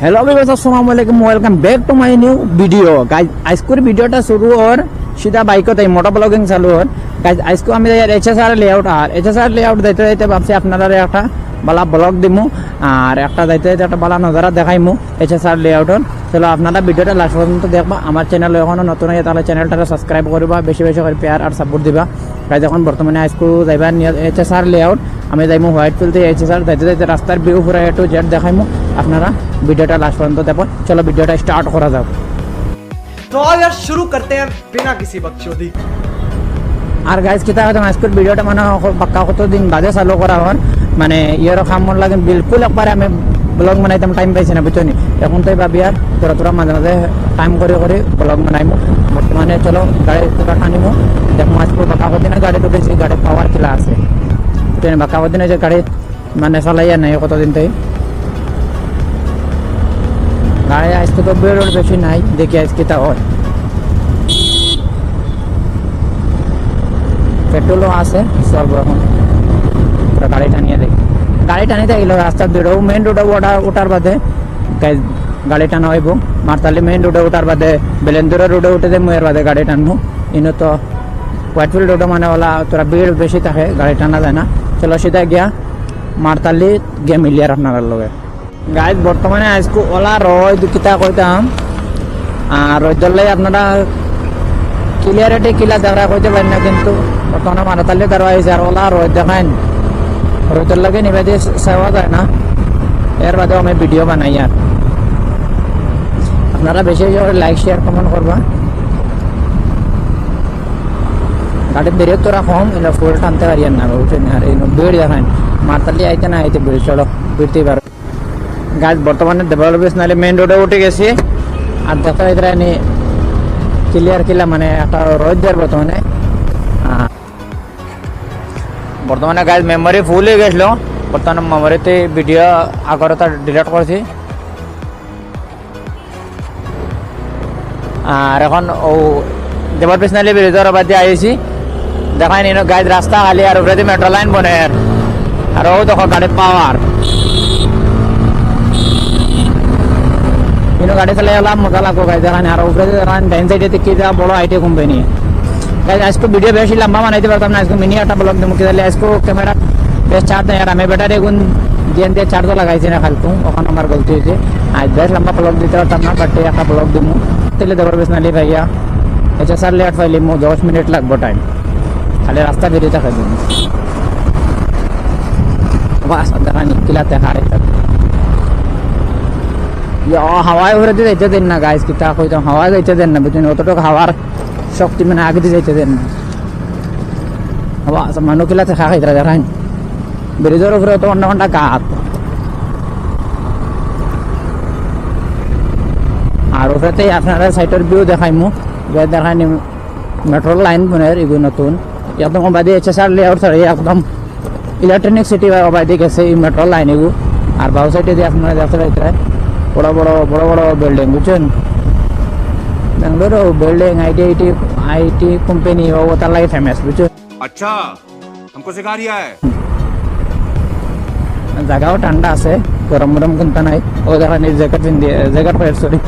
Hello viewers अस्सलाम वालेकुम welcome back to my new video guys আজকের ভিডিওটা শুরু হর সিধা বাইকত এই মোটর ব্লগিং চালু হর গাইস আজকে আমি এইচএসআর লেআউট আর এইচএসআর লেআউট যাইতে যাইতে ভাবছি আপনারা একটা বালা ব্লগ দিমু আর একটা যাইতে যাইতে একটা বালা নজারা দেখাইমু এইচএসআর লেআউটর। চলো আপনারা ভিডিওটা লাস্ট পর্যন্ত দেখবা। আমার চ্যানেল এখনো নতুন হয়ে তাহলে চ্যানেলটা সাবস্ক্রাইব করবা, বেশি বেশি করে পেয়ার আর সাপোর্ট দিবা। গাইস এখন বর্তমানে আজকে যাইবা এইচএসআর লেআউট, আমি যাইমু হোয়াইট ফিল্ড থেকে এইচএসআর যাইতে যাইতে রাস্তার ভিউ পুরো এ টু জেড দেখাইমু। আপনারা ভিডিওটা লাস্ট পর্যন্ত দেখো। চলো ভিডিওটা স্টার্ট করা যাক। तो आओ यार शुरू करते हैं बिना किसी बकचोदी। আর গাইস কিতা হয়তো আজকের ভিডিওটা মানে পাক্কা কতদিন বাদে চালু করা হন, মানে ইয়ার কাম মন লাগে বিলকুল একবারে আমি ব্লগ বানাইতাম টাইম পাইছি না বুঝছো নি। এখন তাই ভাবি আর তোরা মাঝে মাঝে টাইম করে করে ব্লগ বানাইমু। বর্তমানে চলো গাড়ি তোরা টানিমু দেখো আজকে পাক্কা কতদিনে গাড়ি ঢুকেছি, গাড়ি পাওয়ার খেলা আছে ট্রেন পাক্কা কতদিনে যে গাড়ি মানে চালাইয়া নাই কতদিন তাই গাড়ি আজকে তো বেরোর বেশি নাই, দেখি আজকে তা হয় পেট্রোলও আছে সব রকম। গাড়ি টানিয়ে দেখি, গাড়ি টানিতে গেল রাস্তার বেরো মেন রোডে ওঠার বাদে গাড়ি টানা হইব। মারতালি মেন রোডে ওঠার বাদে বেলেন্দুরা রোডে উঠে যে মুয়ের বাদে গাড়ি টানবো। ইনো তো হোয়াইটফিল্ড রোডে মানে ওলা তোরা ভিড় বেশি থাকে, গাড়ি টানা যায় না। চলো সিধা গিয়া মারতালি গিয়া মিলিয়ার আপনার লগে। গাইজ বর্তমানে আজকে ওলা রয় দুকিতা কইতাম আর রোদ ধরলে আপনারা ক্লিয়ারিটি কিলা দেখা কইতে পারেন না, কিন্তু বর্তমানে মারাতালি তারা আইসে আর ওলা রোদ দেখায় রোদের লাগে নিবে দিয়ে সেবা যায় না। এর বাদেও আমি ভিডিও বানাই আর আপনারা বেশি করে লাইক শেয়ার কমেন্ট করবা। গাড়ির ব্রেক তোরা কম এটা ফুল টানতে পারি না বুঝছেন। আর এই ভিড় দেখায় মারতালি আইতে না আইতে ভিড় চলো ভিড়তেই পারো। গাছ বর্তমানে ডেভেলপেস নাহলে মেন রোডে উঠে গেছি আর দেখা এদের ক্লিয়ার কিলা মানে একটা রোদ দেওয়ার বর্তমানে গাছ মেমোরি ফুল হয়ে গেছিল। বর্তমানে মেমোরিতে ভিডিও আগর ডিলিট করছি আর এখন ও ডেভেলপেস নাহলে ব্রিজের বাদ দিয়ে আইছি দেখাই নি গাছ রাস্তা খালি আর উপরে মেট্রো লাইন বনে আর ও দেখো গাড়ির পাওয়ার গাড়ি চালাই এলাম মজা লাগবো গাড়ি দেখান। আর উপরে ডাইন সাইডে কি যা বড় আইটি কোম্পানি গাড়ি আজকে ভিডিও বেশি লম্বা বানাইতে পারতাম না, আজকে মিনি একটা ব্লগ দেবো কি আজকে ক্যামেরা বেশ চার্জ দেয় আর আমি ব্যাটারি গুণ দিয়ে চার্জও লাগাইছি না খালতু, ওখানে আমার গলতি হয়েছে। আজ বেশ লম্বা ব্লগ দিতে পারতাম না, বাট একটা ব্লগ দিব তাহলে দেবার বেশ নালি ভাইয়া এইচএসআর লেট ফাইলে 10 মিনিট লাগবো টাইম, খালি রাস্তা বেরিয়ে থাকা দিন বাস দেখা নিকিলাতে হারে হাওয়ায় ঘুরে দিয়ে যাইতে দেন না গাইজ কিতা কইতাম হাওয়া যাইতে দেন না বুঝছেন। অতটুকু হাওয়ার শক্তি মানে আগে দিয়ে যাইতে দেন না। হাওয়া মানুষ কিলা দেখা খাইতে দেখান ব্রিজের উপরে তো ঘন্টা ঘন্টা গাত আর ওটাতেই আপনারা সাইটের ভিউ দেখাইমু দেখাই মেট্রো লাইন মানে এগুলো নতুন একদম বাদে এইচএসআর লেআউট ছাড়ি একদম ইলেকট্রনিক সিটি বাদে গেছে এই মেট্রো লাইন এগুলো। আর বাউ সাইডে দিয়ে আপনারা দেখতে পাইতে বড় বড় বড় বড় বিল্ডিং বুঝছেন। বেঙ্গালুরু বিল্ডিং আইটি কোম্পানি ও তার লাগে ফেমাস বুঝছো। अच्छा हमको सिखा रिया है। জায়গাও ঠান্ডা আছে, গরম গরম কিন্তু নাই। ও দেখা নিজ জ্যাকেট পরে সরি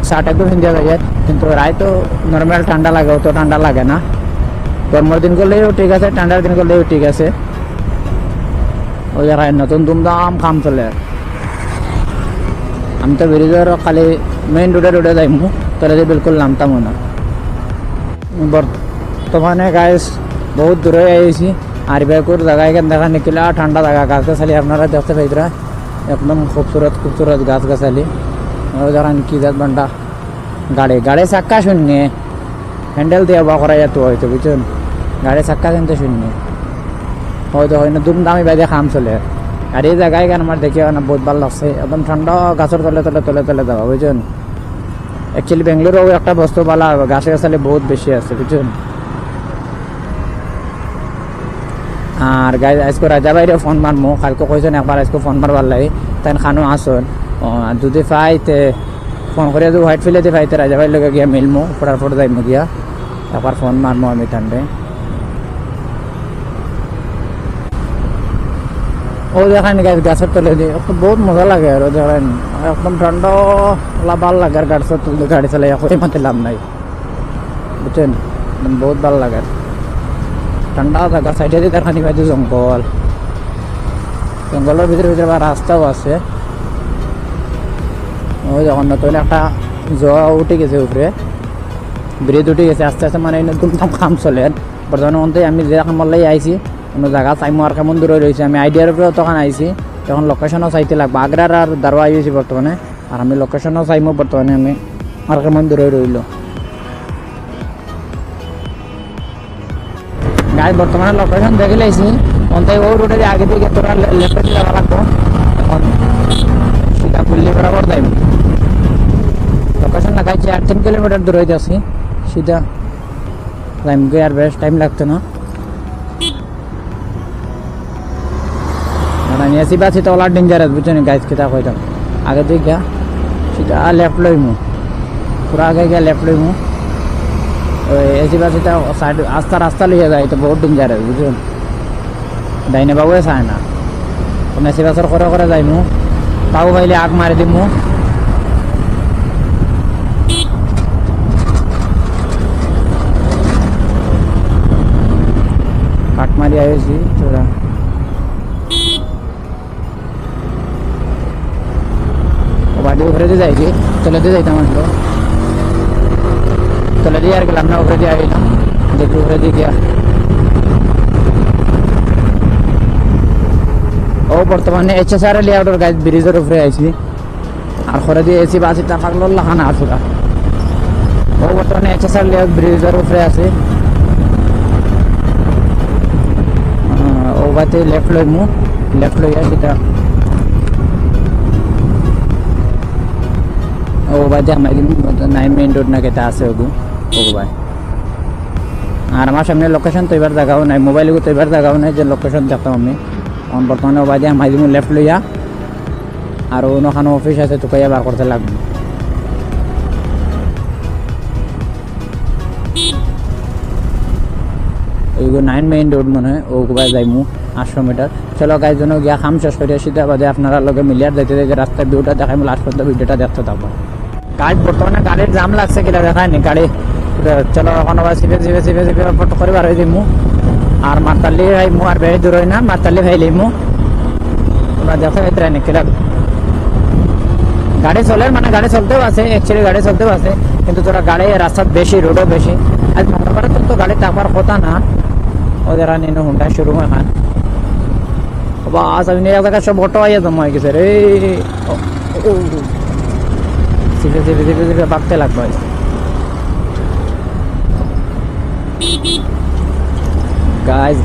শার্ট একটু পিন্ধিয়া যায়, কিন্তু রায় তো নর্মাল ঠান্ডা লাগে, অত ঠান্ডা লাগে না। গরমের দিন করলেও ঠিক আছে, ঠান্ডার দিন করলেও ঠিক আছে। ওই জায়গায় নতুন ধুমধাম কাম চলে। আমি তো ব্রিজের খালি মেইন রোডে যাইমু তাহলে বিলকুল নামতাম না। বর্তমানে গাছ বহুত দূরে আইছি আর বেকুর জায়গায় দেখা নিকিলা ঠান্ডা জায়গা গাছ গাছালি আপনারা দেখতে পাইতরা একদম খুবসুরত গাছ গাছালি। যারা কি যাত বান্ডা গাড়ি চাক্কা শূন্য হ্যান্ডেল দিয়ে বা করা যেত হয়তো বুঝছেন। গাড়ি চাক্কা কিন্তু শূন্য হয়তো হয় না দুমদামি বাইরে খাম চলে। আর এই জায়গায় কেন আমার দেখে না বহুত ভালো লাগছে, একদম ঠান্ডা গাছের তলে যাওয়া বুঝছেন। অ্যাকচুয়ালি বেঙ্গালুরু একটা বস্তু ভালো গাছে গাছালি বহুত বেশি আছে বুঝছেন। আর গাই আজকে রাজা বাইরে ফোন মারমো কালকে কইছেন একবার আজকে ফোন মারবার লাগে তাই খানো আসন যদি পাইতে ফোন করে যদি হোয়াইট ফিল্ডে পাইতে রাজা ভাইয়ের লগে গিয়া মিলমো ফটাফট যাইমো গিয়া একবার ফোন মারমো আমি টানবে। ও দেখেন গাছ গাছের তলে দিয়ে বহুত মজা লাগে আর দেখেন একদম ঠান্ডা ভালো লাগে আর গাছের তলে গাড়ি চালাই এখন মাতে লাভ নাই বুঝছেন বহুত ভালো লাগে ঠান্ডা জায়গা সাইডে দিয়ে খানি পাইতে জঙ্গল জঙ্গলের ভিতরে ভিতরে আবার রাস্তাও আছে ওই যখন নতুন একটা জোয়া উঠে গেছে উপরে ব্রিজ উঠে গেছে আস্তে আস্তে মানে নতুন কাম চলে বর্তমানে অন্তে আমি যে কামলাই আইছি কোনো জায়গা চাইমো আর কেমন দূরে রয়েছে আমি আইডিয়ার উপরেও তখন আইছি তখন লোকেশনও চাইতে লাগবো আগ্রার আর দারোয়া আইছি বর্তমানে আর আমি লোকেশনও চাইমো বর্তমানে আমি আর কেমন দূরে রইল গাছ বর্তমানে লোকেশন দেখে লাইছি অন্তে ও রোডে আগে দিকে তোরা লেফটে যাওয়া লাগবো এখন সেটা খুললে বরাবর যাইব লোকেশন লাগাইছি 8-3 কিলোমিটার দূরে যাচ্ছি সিধা যাইমগে আর বেশ টাইম লাগতো না মানে এসি বাসি তো ওলা ডেঞ্জারাস বুঝছেন গাইজ কেটা কইতাম আগে দিয়ে গিয়া সেটা লেফট লইমু পুরা আগে গিয়া লেফট লইমু ওই এসি বাসিটা সাইড রাস্তা লইয়া যায় তো বহুত ডেঞ্জারাস বুঝছেন ডাইনে বাবুয়ে চায় না কোন এসি বাসর করে যাইমু তাও পাইলে আগ মারি দিমু কাট মারি আইছি তোরা বাড়ি উপরে দিয়ে যাইছি তলে দিয়ে যাইতাম আসলো তলে দিয়ে আর গেলাম না উপরে দিয়ে আইলাম দেখি উপরে দিয়ে গিয়া ও বর্তমানে HSR লেআউটের গাছ ব্রিজের উপরে আইছি আর করে দিয়ে এসি বাসি টাকা লাখানা আসুরা ও বর্তমানে HSR লেআউট ব্রিজের উপরে আছে ও বাতে লেফট লইয়া সেটা ও বাদে আমার নাই মেইন রোড না কেটা আছে ওগু ও ভাই আর আমার সামনে লোকেশন তো এবার জায়গাও নাই মোবাইলে তো এবার জায়গাও নাই যে লোকেশন দেখতাম আমি এখন বর্তমানে ও বাদে আমার লেফট লইয়া আর অন্যখানে অফিস আছে তোকে বার করতে লাগবে ওইগো 9 মেইন রোড মনে হয় ও ভাই যাইমু 800 মিটার চলো গাইজ জন্য গিয়া খাম শেষ করে সেটা বাদে আপনারা লগে মিলিয়ার যাইতে যাইতে রাস্তার ভিউটা দেখাইমু লাস্ট পর্যন্ত ভিডিওটা দেখতে থাকবো গাছ বর্তমানে গাড়ির জাম লাগছে কিনা দেখায়নি গাড়ি চলো এখন আবার সিপে ফটো করে বার হয়ে দিমু আর মাতালি ভাইমু আর বেশি দূর হয় না মাতালি ভাই লইমু তোমরা দেখো এত নাকি গাড়ি চলে মানে গাড়ি চলতেও আছে অ্যাকচুয়ালি গাড়ি চলতেও আছে কিন্তু তোরা গাড়ি রাস্তার বেশি রোডও বেশি আজ মঙ্গলবারে তো গাড়ি থাকবার কথা না ওদের নিন হুন্ডা শুরু হয় না বাস আমি এক জায়গায় সব অটো আইয়া জমা হয়ে গেছে রে সিপে বাঁকতে লাগবে গাইজ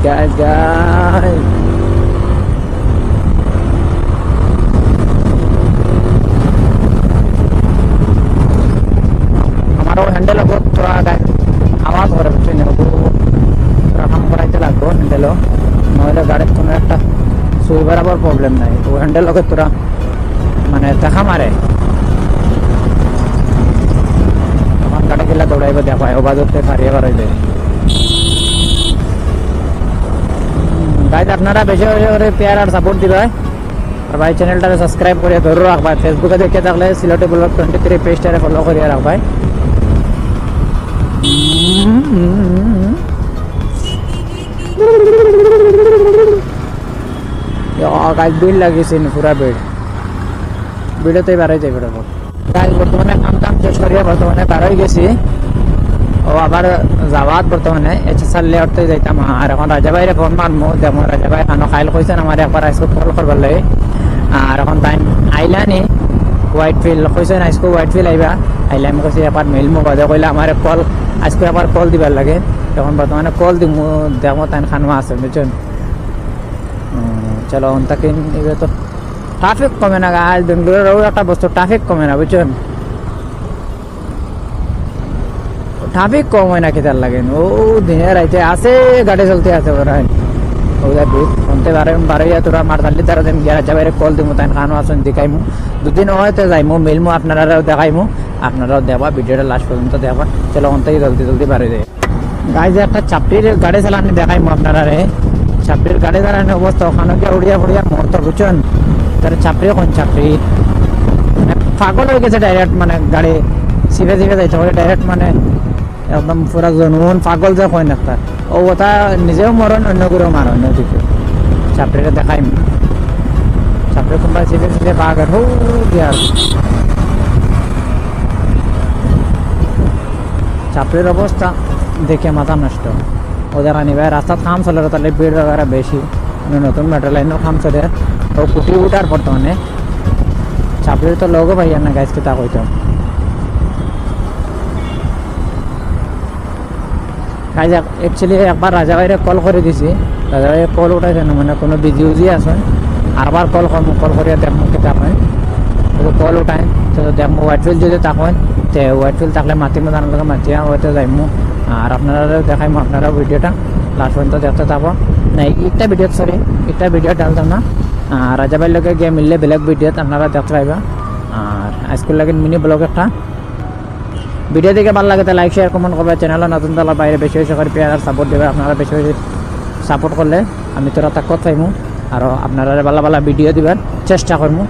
আমারও হ্যান্ডেল তোরা আওয়াজ করে বুঝছেন তোরা কাম করাইতে লাগবো হ্যান্ডেলও নইলে গাড়ির কোনো একটা সুই বরাবর প্রবলেম নাই তো হ্যান্ডেল লোকের তোরা মানে দেখা মারে তখন গাড়ি গেলে দৌড়াইবে দেখায় ওবাজতে হারিয়ে বাড়াই দেয় গাইজ আপনারা বেশি করে পেয়ার আর সাপোর্ট দিবে আর ভাই চ্যানেলটাকে সাবস্ক্রাইব করে ধরে রাখবা ফেসবুকে দেখে থাকলে সিলেটে ব্লগ 23 পেজটারে ফলো করিয়া রাখবাই গাছ বিল লাগিয়েছে পুরা বিড়েতেই বাড়াই যাই বরাবর গাছ বর্তমানে কাম শেষ করিয়া বর্তমানে বার হয়ে গেছি ও আবার যাওয়াত বর্তমানে HSR লেআউটতে যাইতাম আর এখন রাজা ভাইরে ফোন মারমু যেমন রাজা ভাই খানো খাইল কইছেন আমার একবার আইসকো কল করবার লাগে আর এখন টাইম আইলানি হোয়াইট ফিল্ড কইছেন আইসকো হোয়াইট ফিল্ড আইবা আইলে আমি কইছি একবার মেলমু বাদে কইলে আমার কল আজকে আবার কল দিবার লাগে তখন বর্তমানে কল দিমু দেখো তাই খানমা আছে বুঝছেন চলো তাকে এবার তো ট্রাফিক কমে না আজ বেঙ্গালুরুরও একটা বস্তু ট্রাফিক কমে না বুঝছেন ট্রাফিক কম হয় না কেতার লাগেন ও দিনে রাইতে আছে গাড়ি চলতে আছে ওরা ওদের ফোনতে বাড়াইয়া তোরা মারতালি তারা যেন গিয়া যাবাই কল দিমু তাই খানো আসেন দেখাইমু দুদিন হয়তো যাইমু মিলমু আপনারাও দেখাইমু আপনারাও দেবা ভিডিওটা লাস্ট পর্যন্ত দেবা চলো অন্তই জলদি বাড়ি যায় গাড়ি যে একটা চাপটির গাড়ি চালানি দেখাইমু আপনারা ছাপড়ির গাড়ি দাঁড়ানোর অবস্থা ওখানে গিয়ে উড়িয়া ফুড়িয়া মরতো বুঝছেন তার ছাপড়ি কোন ছাপড়ি মানে পাগল হয়ে গেছে ডাইরেক্ট মানে গাড়ি সিভে সিভে যাইতে হবে ডাইরেক্ট মানে একদম পুরা জনুন পাগল যে কয় না তার ও কথা নিজেও মরণ অন্য করেও মারণ ওদিকে ছাপড়িটা দেখাই ছাপড়ি কোনবা সিভে সিভে পাগল হো দিয়ার ছাপড়ির অবস্থা দেখে মাথা নষ্ট ওদের আনিবে রাস্তার কাম চলে তাহলে ভিড় वगैरह বেশি নতুন মেট্রো লাইনও কাম চলে ও কুটি উঠার বর্তমানে ছাপড়ির তো লোকও ভাইয়া না গাইজকে তা কইতাম কাজ অ্যাকচুয়ালি একবার রাজা ভাইরে কল করে দিছি রাজা ভাই কল উঠাইছে না মানে কোনো বিজি উজি আছে আরবার কল করিয়া দেখবো কি তাকেন কল উঠায় তো দেখবো হোয়াইটফিল্ড যদি তাকেন তো হোয়াইটফিল্ড থাকলে মাতিমো জানার লগে মাতিয়া হয়তো যাইমু আর আপনারা দেখাইমো আপনারা ভিডিওটা লাস্ট পর্যন্ত দেখতে থাকবো না একটা ভিডিও সরি একটা ভিডিও ডালতাম না রাজা ভাইয়ের লগে গিয়ে মিললে বেলেগ ভিডিওত আপনারা দেখতে পাইবা আর আজকের লাগে মিনি ব্লগ একটা ভিডিও দেখে ভালো লাগে তো লাইক শেয়ার কমেন্ট করবে চ্যানেলে নতুন দলের বাইরে বেশি বেশি করে পেয়ার সাপোর্ট দেবে আপনারা বেশি বেশি সাপোর্ট করলে আমি তোরা তাক পাইমু আর আপনারা ভালো ভালো ভিডিও দিবার চেষ্টা করবো